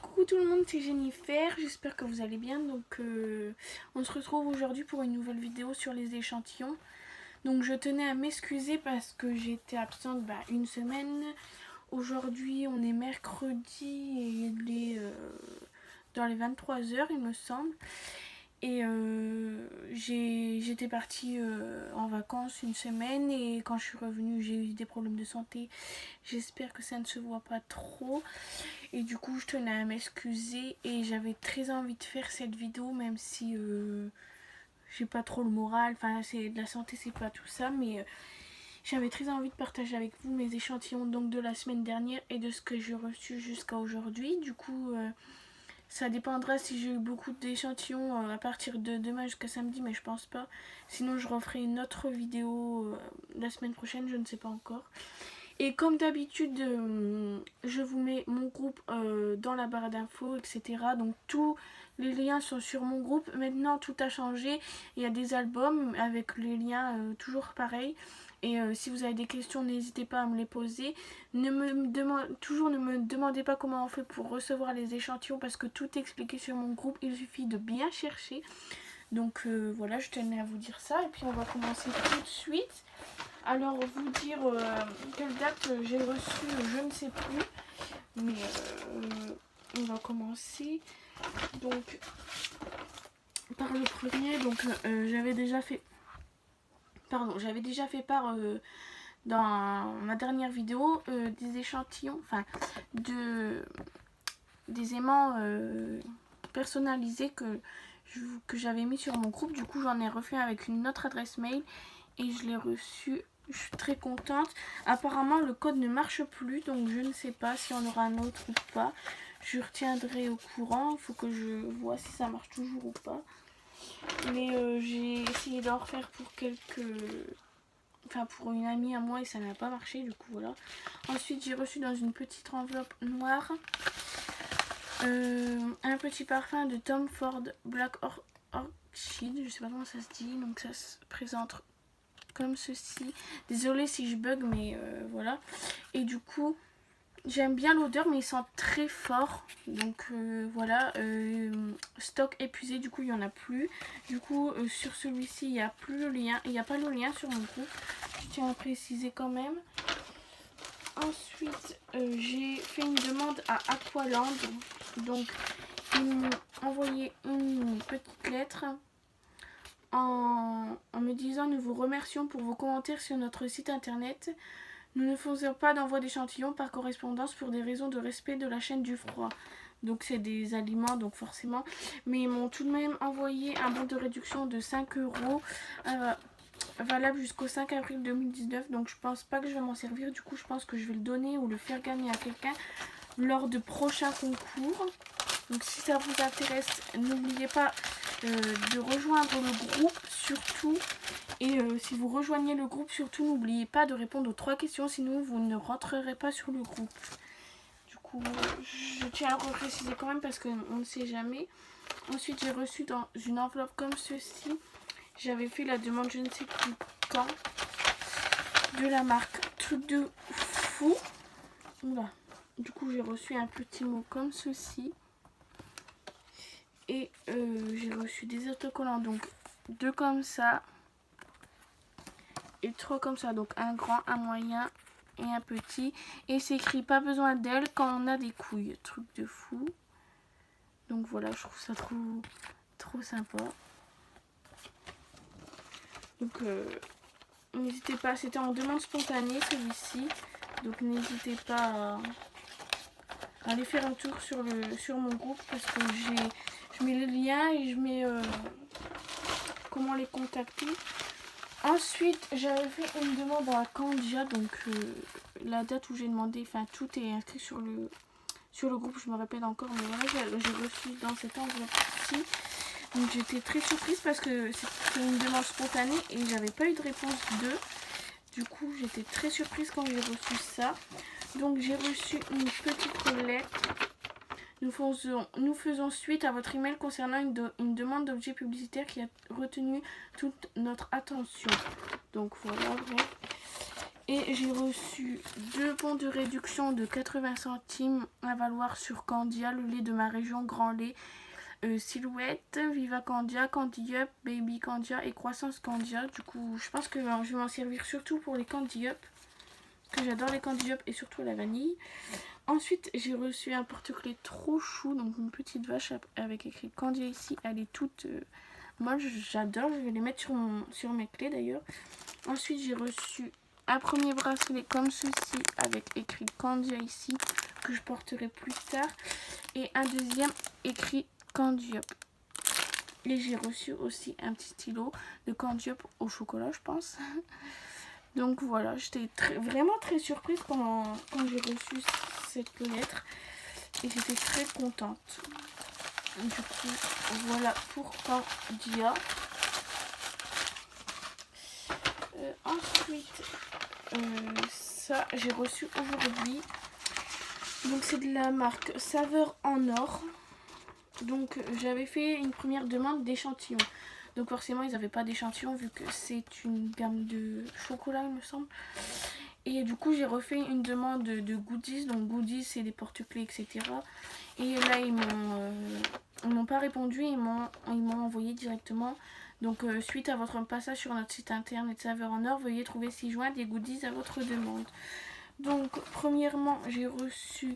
Coucou tout le monde, c'est Jennifer, j'espère que vous allez bien. On se retrouve aujourd'hui pour une nouvelle vidéo sur les échantillons. Donc je tenais à m'excuser parce que j'étais absente une semaine. Aujourd'hui on est mercredi et il est dans les 23h il me semble. Et j'étais partie en vacances une semaine et quand je suis revenue j'ai eu des problèmes de santé. J'espère que ça ne se voit pas trop. Et du coup je tenais à m'excuser et j'avais très envie de faire cette vidéo même si j'ai pas trop le moral. Enfin c'est de la santé, c'est pas tout ça, mais j'avais très envie de partager avec vous mes échantillons donc de la semaine dernière et de ce que j'ai reçu jusqu'à aujourd'hui. Du coup ça dépendra si j'ai eu beaucoup d'échantillons à partir de demain jusqu'à samedi, mais je pense pas. Sinon je referai une autre vidéo la semaine prochaine, je ne sais pas encore. Et comme d'habitude, je vous mets mon groupe dans la barre d'infos, etc. Donc tous les liens sont sur mon groupe. Maintenant tout a changé. Il y a des albums avec les liens toujours pareils. Et si vous avez des questions, n'hésitez pas à me les poser. Ne me demandez pas comment on fait pour recevoir les échantillons parce que tout est expliqué sur mon groupe. Il suffit de bien chercher. Donc voilà, je tenais à vous dire ça. Et puis on va commencer tout de suite. Alors vous dire quelle date j'ai reçu, je ne sais plus. Mais on va commencer. Donc par le premier, donc j'avais déjà fait part dans ma dernière vidéo des échantillons, enfin des aimants personnalisés que j'avais mis sur mon groupe. Du coup j'en ai refait avec une autre adresse mail et je l'ai reçu. Je suis très contente. Apparemment le code ne marche plus, donc je ne sais pas si on aura un autre ou pas. Je retiendrai au courant. Il faut que je vois si ça marche toujours ou pas. Mais j'ai essayé d'en refaire pour une amie à moi et ça n'a pas marché, du coup voilà. Ensuite j'ai reçu dans une petite enveloppe noire un petit parfum de Tom Ford Black Orchid, je sais pas comment ça se dit. Donc ça se présente comme ceci. Désolée si je bug, mais voilà. Et du coup j'aime bien l'odeur, mais il sent très fort. Donc voilà, stock épuisé, du coup il n'y en a plus. Du coup sur celui-ci il n'y a plus le lien. Il n'y a pas le lien sur mon groupe, je tiens à préciser quand même. Ensuite j'ai fait une demande à Aqualand. Donc ils m'ont envoyé une petite lettre en me disant: nous vous remercions pour vos commentaires sur notre site internet. Nous ne faisons pas d'envoi d'échantillons par correspondance pour des raisons de respect de la chaîne du froid. Donc c'est des aliments, donc forcément. Mais ils m'ont tout de même envoyé un bon de réduction de 5 €, valable jusqu'au 5 avril 2019. Donc je pense pas que je vais m'en servir. Du coup je pense que je vais le donner ou le faire gagner à quelqu'un lors de prochains concours. Donc si ça vous intéresse, n'oubliez pas de rejoindre le groupe surtout. Et si vous rejoignez le groupe, surtout n'oubliez pas de répondre aux 3 questions, sinon vous ne rentrerez pas sur le groupe. Du coup, je tiens à le préciser quand même parce qu'on ne sait jamais. Ensuite, j'ai reçu dans une enveloppe comme ceci. J'avais fait la demande je ne sais plus quand. De la marque Truc de Fou. Oula. Du coup, j'ai reçu un petit mot comme ceci. Et j'ai reçu des autocollants, donc 2 comme ça. Et 3 comme ça, donc un grand, un moyen et un petit. Et c'est écrit: pas besoin d'aile quand on a des couilles. Truc de fou. Donc voilà, je trouve ça trop sympa. Donc n'hésitez pas, c'était en demande spontanée celui-ci. Donc n'hésitez pas à aller faire un tour sur mon groupe parce que je mets les liens et je mets comment les contacter. Ensuite, j'avais fait une demande à Candia, donc la date où j'ai demandé, enfin tout est inscrit sur le groupe, je me répète encore, mais voilà, j'ai reçu dans cette enveloppe-ci. Donc j'étais très surprise parce que c'était une demande spontanée et j'avais pas eu de réponse d'eux. Du coup, j'étais très surprise quand j'ai reçu ça. Donc j'ai reçu une petite lettre. Nous faisons suite à votre email concernant une demande d'objet publicitaire qui a retenu toute notre attention. Donc voilà, bref. Et j'ai reçu 2 bons de réduction de 80 centimes à valoir sur Candia, le lait de ma région, Grand Lait, Silhouette, Viva Candia, Candy Up, Baby Candia et Croissance Candia. Du coup, je pense que je vais m'en servir surtout pour les Candy Up, parce que j'adore les Candy Up et surtout la vanille. Ensuite, j'ai reçu un porte-clés trop chou, donc une petite vache avec écrit Candia ici. Elle est toute molle, j'adore, je vais les mettre sur mes clés d'ailleurs. Ensuite, j'ai reçu un premier bracelet comme ceci avec écrit Candia ici, que je porterai plus tard. Et un deuxième écrit Candy Up. Et j'ai reçu aussi un petit stylo de Candy Up au chocolat, je pense. Donc voilà, j'étais vraiment très surprise quand j'ai reçu cette lettre. Et j'étais très contente. Du coup, voilà pour Candia. Ensuite, ça j'ai reçu aujourd'hui. Donc c'est de la marque Saveur en Or. Donc j'avais fait une première demande d'échantillon. Donc forcément ils n'avaient pas d'échantillon vu que c'est une gamme de chocolat il me semble. Et du coup j'ai refait une demande de goodies. Donc goodies c'est des porte-clés etc. Et là ils m'ont pas répondu, ils m'ont envoyé directement. Donc suite à votre passage sur notre site internet Saveur en Or, veuillez trouver ci-joint des goodies à votre demande. Donc premièrement j'ai reçu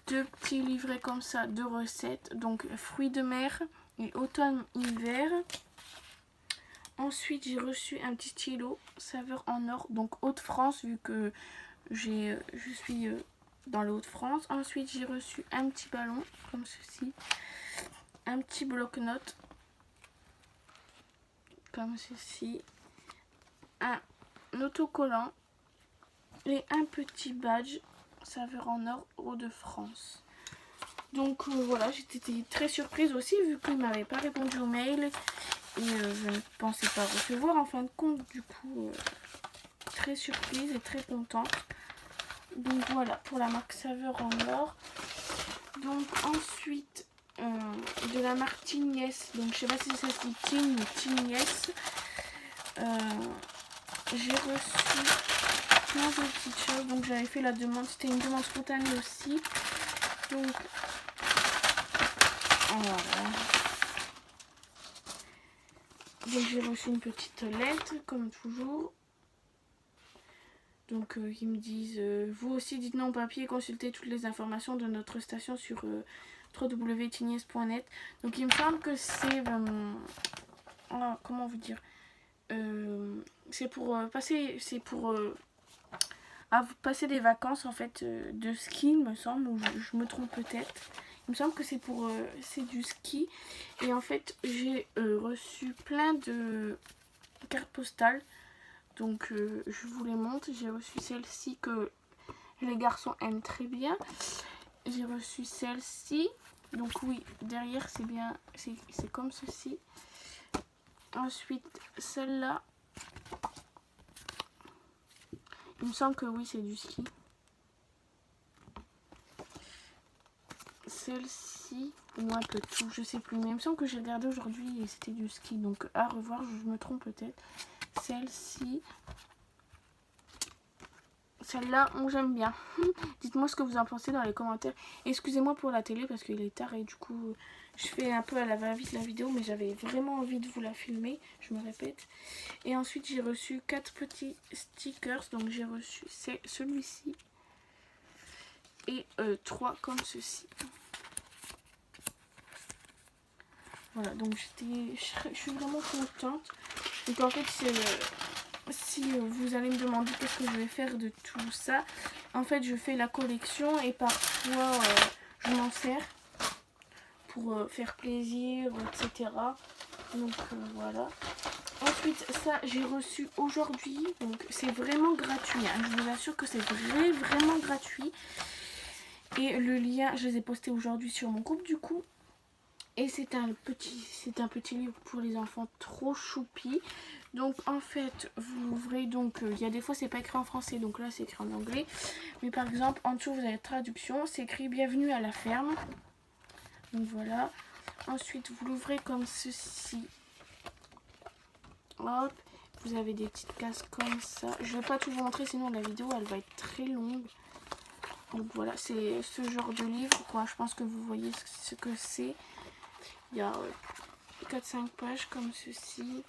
2 petits livrets comme ça de recettes, donc fruits de mer et automne-hiver. Ensuite j'ai reçu un petit stylo Saveur en Or, donc Hauts-de-France vu que je suis dans les Hauts-de-France. Ensuite j'ai reçu un petit ballon comme ceci, un petit bloc-notes comme ceci, un autocollant et un petit badge Saveur en Or Hauts-de-France. Donc voilà, j'étais très surprise aussi vu qu'il ne m'avait pas répondu au mail et je ne pensais pas recevoir en fin de compte. Du coup, très surprise et très contente. Donc voilà pour la marque Saveur en Or. Donc ensuite de la marque Tignes, donc je sais pas si ça se dit Tignes ou Tignes. J'ai reçu plein de petites choses, donc j'avais fait la demande, c'était une demande spontanée aussi. Donc voilà. Donc j'ai reçu une petite lettre comme toujours. Donc ils me disent vous aussi dites non au papier et consultez toutes les informations de notre station sur www.tignes.net. Donc il me semble que c'est comment vous dire, c'est pour passer passer des vacances en fait de ski il me semble, ou je me trompe peut-être. Il me semble que c'est pour c'est du ski. Et en fait j'ai reçu plein de cartes postales. Donc je vous les montre. J'ai reçu celle-ci que les garçons aiment très bien. J'ai reçu celle-ci. Donc oui, derrière c'est bien, c'est comme ceci. Ensuite celle-là. Il me semble que oui, c'est du ski. Celle-ci, ou un peu tout, je sais plus. Mais il me semble que j'ai regardé aujourd'hui et c'était du ski. Donc à revoir, je me trompe peut-être. Celle-ci. Celle-là, j'aime bien. Dites-moi ce que vous en pensez dans les commentaires. Excusez-moi pour la télé parce qu'il est tard et du coup, je fais un peu à la va-vite la vidéo. Mais j'avais vraiment envie de vous la filmer, je me répète. Et ensuite, j'ai reçu 4 petits stickers. Donc j'ai reçu celui-ci. Et 3 comme ceci. Voilà, donc je suis vraiment contente. Donc en fait, si vous allez me demander qu'est-ce que je vais faire de tout ça, en fait je fais la collection et parfois je m'en sers pour faire plaisir, etc. Donc voilà. Ensuite ça j'ai reçu aujourd'hui, donc c'est vraiment gratuit, hein. Je vous assure que c'est vraiment gratuit. Et le lien, je les ai postés aujourd'hui sur mon groupe du coup. Et c'est un petit livre pour les enfants trop choupi. Donc en fait, vous l'ouvrez, donc il y a des fois c'est pas écrit en français, donc là c'est écrit en anglais. Mais par exemple, en dessous vous avez la traduction, c'est écrit bienvenue à la ferme. Donc voilà. Ensuite, vous l'ouvrez comme ceci. Hop, Vous avez des petites cases comme ça. Je vais pas tout vous montrer, sinon la vidéo elle va être très longue. Donc voilà, c'est ce genre de livre, quoi. Je pense que vous voyez ce que c'est. Il y a 4-5 pages comme ceci.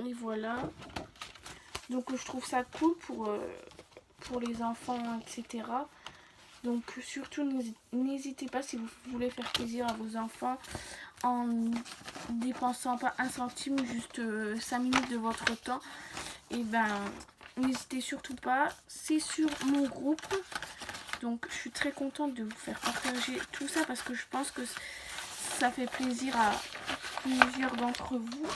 Et voilà. Donc je trouve ça cool pour les enfants, etc. Donc surtout n'hésitez pas, si vous voulez faire plaisir à vos enfants en dépensant pas 1 centime, juste 5 minutes de votre temps, et ben n'hésitez surtout pas. C'est sur mon groupe, donc je suis très contente de vous faire partager tout ça parce que je pense que ça fait plaisir à plusieurs d'entre vous.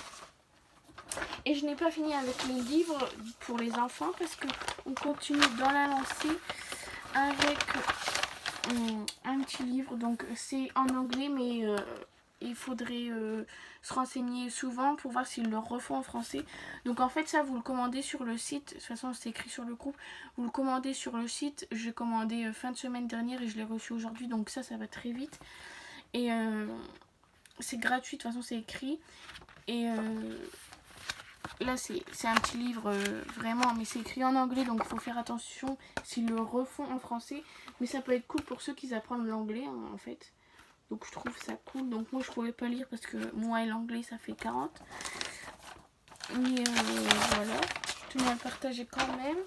Et je n'ai pas fini avec les livres pour les enfants parce qu'on continue dans la lancée avec un petit livre. Donc c'est en anglais, mais il faudrait se renseigner souvent pour voir s'ils le refont en français. Donc en fait ça, vous le commandez sur le site. De toute façon c'est écrit sur le groupe. Vous le commandez sur le site. J'ai commandé fin de semaine dernière et je l'ai reçu aujourd'hui. Donc ça va très vite. Et c'est gratuit, de toute façon c'est écrit. Et là c'est un petit livre vraiment, mais c'est écrit en anglais, donc il faut faire attention s'ils le refont en français. Mais ça peut être cool pour ceux qui apprennent l'anglais en fait. Donc je trouve ça cool. Donc moi je pouvais pas lire parce que moi et l'anglais ça fait 40. Mais voilà, je tenais à le partager quand même.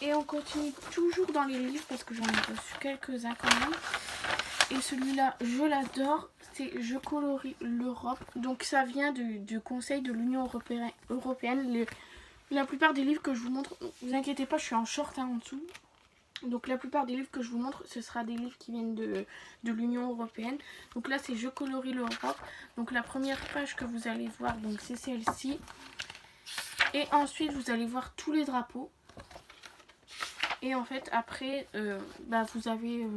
Et on continue toujours dans les livres parce que j'en ai reçu quelques-uns quand même. Et celui-là, je l'adore, c'est Je colorie l'Europe. Donc ça vient du Conseil de l'Union européenne. La plupart des livres que je vous montre, ne vous inquiétez pas, je suis en short en dessous. Donc la plupart des livres que je vous montre, ce sera des livres qui viennent de l'Union européenne. Donc là, c'est Je colorie l'Europe. Donc la première page que vous allez voir, donc c'est celle-ci. Et ensuite, vous allez voir tous les drapeaux. Et en fait, après, vous avez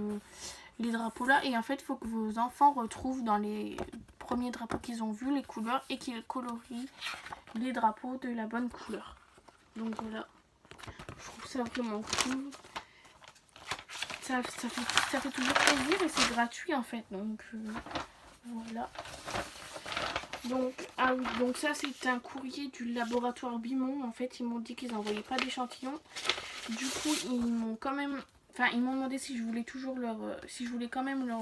les drapeaux là. Et en fait, il faut que vos enfants retrouvent dans les premiers drapeaux qu'ils ont vus les couleurs et qu'ils colorient les drapeaux de la bonne couleur. Donc voilà, je trouve ça vraiment cool. Ça fait toujours plaisir et c'est gratuit en fait. Donc voilà. Donc, ah oui, donc ça c'est un courrier du laboratoire Bimon. En fait, ils m'ont dit qu'ils n'envoyaient pas d'échantillons. Du coup, ils m'ont quand même... Enfin, ils m'ont demandé si je voulais toujours si je voulais quand même leur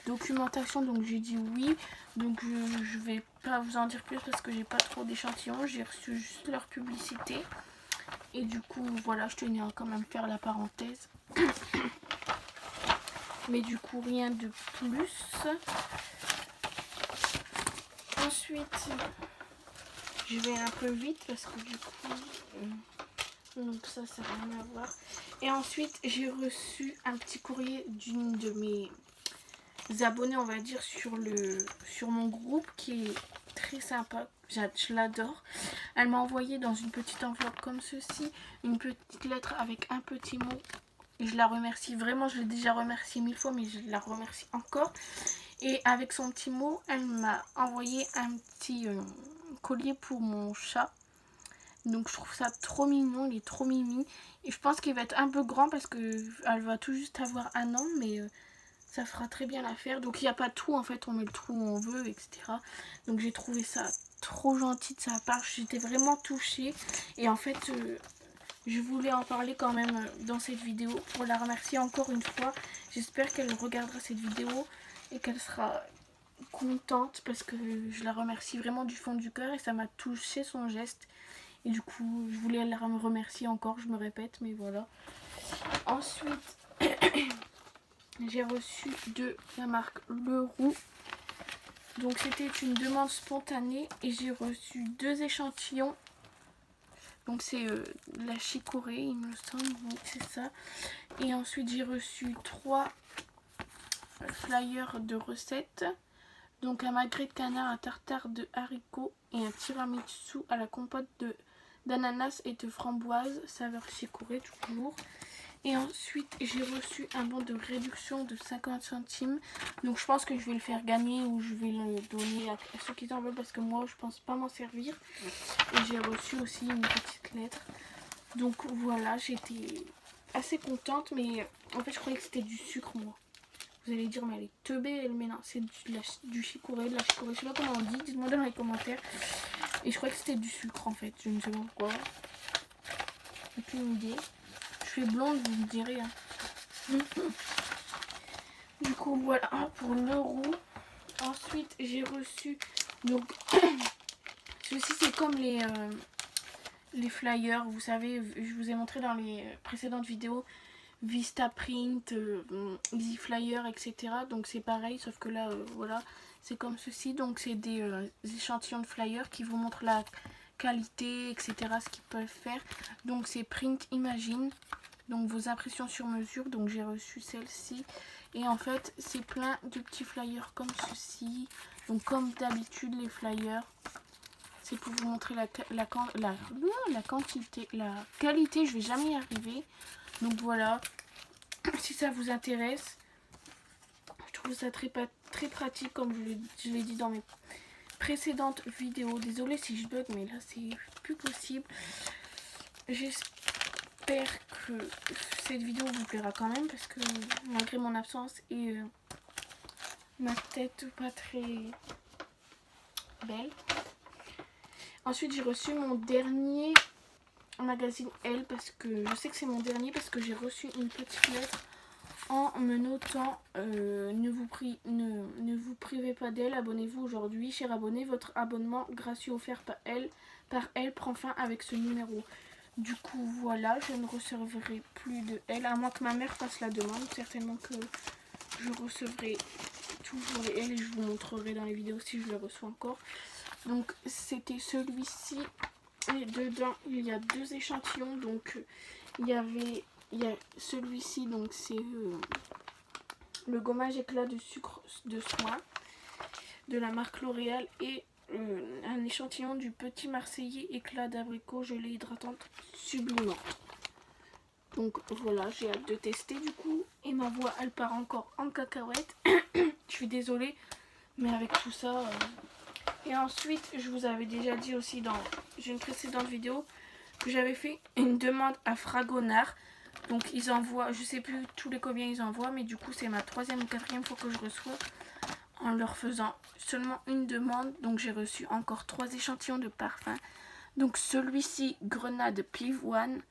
documentation. Donc j'ai dit oui. Donc je vais pas vous en dire plus parce que j'ai pas trop d'échantillons. J'ai reçu juste leur publicité. Et du coup, voilà, je tenais à quand même faire la parenthèse. Mais du coup, rien de plus. Ensuite, je vais un peu vite parce que du coup... donc ça n'a rien à voir. Et ensuite, j'ai reçu un petit courrier d'une de mes abonnés, on va dire, sur mon groupe, qui est très sympa. Je l'adore. Elle m'a envoyé dans une petite enveloppe comme ceci, une petite lettre avec un petit mot. Et je la remercie vraiment, je l'ai déjà remerciée 1000 fois, mais je la remercie encore. Et avec son petit mot, elle m'a envoyé un petit collier pour mon chat. Donc je trouve ça trop mignon, il est trop mimi. Et je pense qu'il va être un peu grand parce qu'elle va tout juste avoir 1 an, mais ça fera très bien l'affaire. Donc il n'y a pas tout en fait, on met le trou où on veut, etc. Donc j'ai trouvé ça trop gentil de sa part, j'étais vraiment touchée. Et en fait, je voulais en parler quand même dans cette vidéo pour la remercier encore une fois. J'espère qu'elle regardera cette vidéo et qu'elle sera contente parce que je la remercie vraiment du fond du cœur et ça m'a touché son geste. Et du coup, je voulais la remercier encore, je me répète, mais voilà. Ensuite, j'ai reçu de la marque Leroux. Donc c'était une demande spontanée et j'ai reçu 2 échantillons. Donc c'est la chicorée, il me semble, oui, c'est ça. Et ensuite j'ai reçu 3 flyers de recettes. Donc un magret de canard, un tartare de haricots et un tiramisu à la compote d'ananas et de framboise, saveur chicorée toujours. Et ensuite j'ai reçu un bon de réduction de 50 centimes. Donc je pense que je vais le faire gagner ou je vais le donner à ceux qui en veulent parce que moi je pense pas m'en servir. Et j'ai reçu aussi une petite lettre. Donc voilà, j'étais assez contente, mais en fait je croyais que c'était du sucre moi. Vous allez dire mais elle est teubée, mais non, c'est du chicorée, de la chicorée, je sais pas comment on dit, dites-moi dans les commentaires. Et je crois que c'était du sucre en fait, je ne sais pas pourquoi. Aucune idée. Je suis blonde, vous me direz. Hein. Du coup voilà pour l'euro. Ensuite j'ai reçu donc ceci c'est comme les flyers, vous savez, je vous ai montré dans les précédentes vidéos Vistaprint, Easy Flyer, etc. Donc c'est pareil, sauf que là, voilà, c'est comme ceci. Donc c'est des échantillons de flyers qui vous montrent la qualité, etc. Ce qu'ils peuvent faire. Donc c'est Print Imagine, donc vos impressions sur mesure. Donc j'ai reçu celle-ci. Et en fait, c'est plein de petits flyers comme ceci. Donc comme d'habitude, les flyers, c'est pour vous montrer la quantité, la qualité, je vais jamais y arriver. Donc voilà, si ça vous intéresse, je trouve ça très pratique comme je l'ai dit dans mes précédentes vidéos. Désolée si je bug, mais là c'est plus possible. J'espère que cette vidéo vous plaira quand même parce que malgré mon absence et ma tête pas très belle. Ensuite j'ai reçu mon dernier magazine Elle parce que je sais que c'est mon dernier parce que j'ai reçu une petite lettre en me notant ne vous privez pas d'elle, abonnez-vous aujourd'hui, cher abonné, votre abonnement gracieux offert par elle prend fin avec ce numéro. Du coup voilà, je ne recevrai plus de Elle à moins que ma mère fasse la demande, certainement que je recevrai toujours les Elle et je vous montrerai dans les vidéos si je les reçois encore. Donc c'était celui-ci. Et dedans, il y a deux échantillons. Donc, il y a celui-ci. Donc, c'est le gommage éclat de sucre de soin de la marque L'Oréal. Et un échantillon du petit Marseillais éclat d'abricot gelée hydratante sublimante. Donc, voilà, j'ai hâte de tester du coup. Et ma voix, elle part encore en cacahuète. Je suis désolée, mais avec tout ça... Et ensuite, je vous avais déjà dit aussi dans une précédente vidéo que j'avais fait une demande à Fragonard. Donc ils envoient, je sais plus tous les combien ils envoient, mais du coup c'est ma 3e ou 4e fois que je reçois en leur faisant seulement une demande. Donc j'ai reçu encore 3 échantillons de parfum. Donc celui-ci Grenade Pivoine,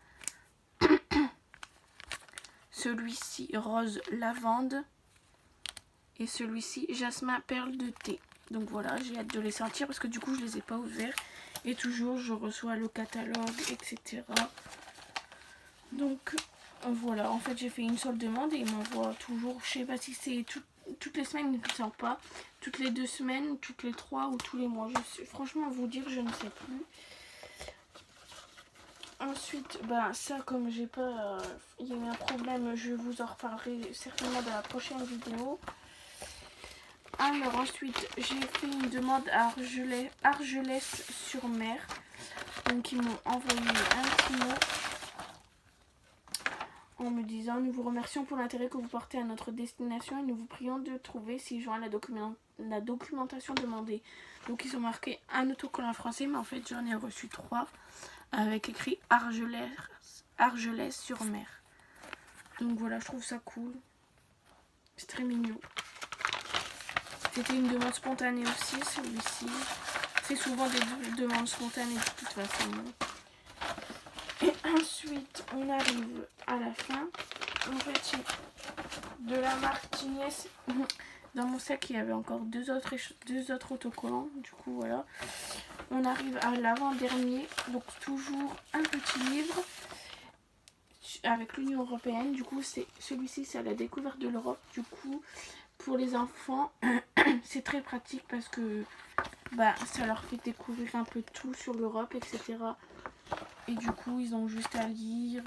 celui-ci Rose Lavande et celui-ci Jasmin Perle de thé. Donc voilà, j'ai hâte de les sentir parce que du coup je les ai pas ouverts. Et toujours je reçois le catalogue, etc. Donc voilà, en fait j'ai fait une seule demande et ils m'envoient toujours, je sais pas si c'est toutes les semaines ils ne sortent pas, toutes les 2 semaines, toutes les 3 ou tous les mois. Franchement vous dire je ne sais plus. Ensuite, bah ça comme j'ai pas, il y a eu un problème, je vous en reparlerai certainement dans la prochaine vidéo. Alors ensuite j'ai fait une demande à Argelès-sur-Mer. Donc ils m'ont envoyé un petit mot en me disant: nous vous remercions pour l'intérêt que vous portez à notre destination et nous vous prions de trouver ci-joint la documentation demandée. Donc ils ont marqué un autocollant français, mais en fait j'en ai reçu 3 avec écrit Argelès-sur-Mer. Donc voilà, je trouve ça cool. C'est très mignon. C'était une demande spontanée aussi, celui-ci. C'est souvent des demandes spontanées de toute façon. Et ensuite, on arrive à la fin. En fait, de la marque Tignes. Dans mon sac, il y avait encore deux autres autocollants. Du coup, voilà. On arrive à l'avant-dernier. Donc, toujours un petit livre avec l'Union Européenne. Du coup, celui-ci, c'est à la découverte de l'Europe. Du coup, pour les enfants, c'est très pratique parce que bah, ça leur fait découvrir un peu tout sur l'Europe, etc. Et du coup, ils ont juste à lire,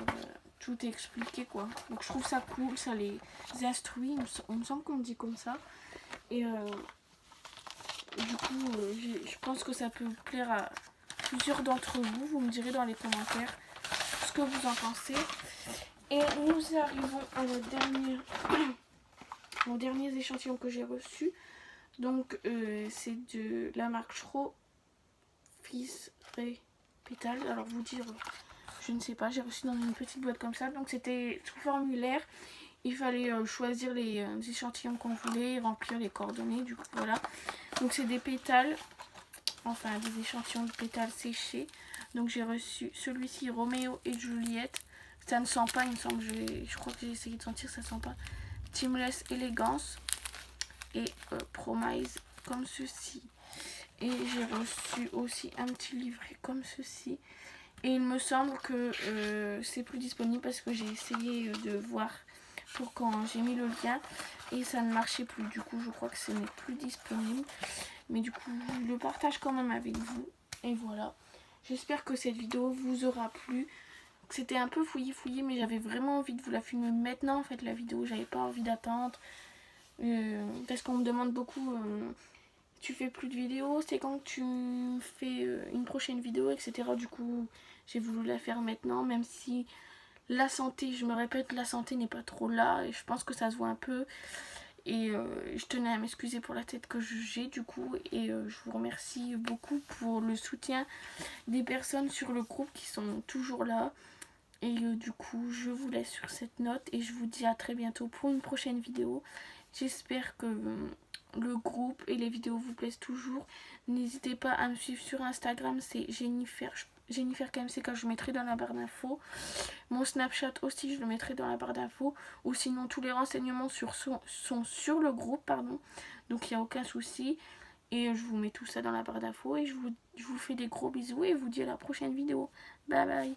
tout expliquer quoi. Donc je trouve ça cool, ça les instruit, on me semble qu'on dit comme ça. Et du coup, je pense que ça peut plaire à plusieurs d'entre vous. Vous me direz dans les commentaires ce que vous en pensez. Et nous arrivons à la dernière... mon dernier échantillon que j'ai reçu. Donc c'est de la marque Schro Fils Pétale. Alors vous dire, je ne sais pas, j'ai reçu dans une petite boîte comme ça. Donc c'était sous formulaire. Il fallait choisir les échantillons qu'on voulait, remplir les coordonnées. Du coup voilà. Donc c'est des pétales enfin des échantillons de pétales séchés. Donc j'ai reçu celui-ci, Roméo et Juliette. Ça ne sent pas, il me semble, je crois que j'ai essayé de sentir, ça sent pas. Timeless Elegance et Promise comme ceci. Et j'ai reçu aussi un petit livret comme ceci. Et il me semble que c'est plus disponible parce que j'ai essayé de voir pour quand j'ai mis le lien et ça ne marchait plus. Du coup, je crois que ce n'est plus disponible. Mais du coup, je le partage quand même avec vous. Et voilà. J'espère que cette vidéo vous aura plu. C'était un peu fouillis, mais j'avais vraiment envie de vous la filmer maintenant, en fait, la vidéo. J'avais pas envie d'attendre. Parce qu'on me demande beaucoup, tu fais plus de vidéos, c'est quand tu fais une prochaine vidéo, etc. Du coup, j'ai voulu la faire maintenant, même si la santé, je me répète, la santé n'est pas trop là. Et je pense que ça se voit un peu. Et je tenais à m'excuser pour la tête que j'ai du coup. Et je vous remercie beaucoup pour le soutien des personnes sur le groupe qui sont toujours là. Et du coup, je vous laisse sur cette note et je vous dis à très bientôt pour une prochaine vidéo. J'espère que le groupe et les vidéos vous plaisent toujours. N'hésitez pas à me suivre sur Instagram, c'est Jennifer KMCK, je mettrai dans la barre d'infos. Mon Snapchat aussi, je le mettrai dans la barre d'infos. Ou sinon, tous les renseignements sont sur le groupe, pardon. Donc, il n'y a aucun souci. Et je vous mets tout ça dans la barre d'infos. Et je vous fais des gros bisous et je vous dis à la prochaine vidéo. Bye bye.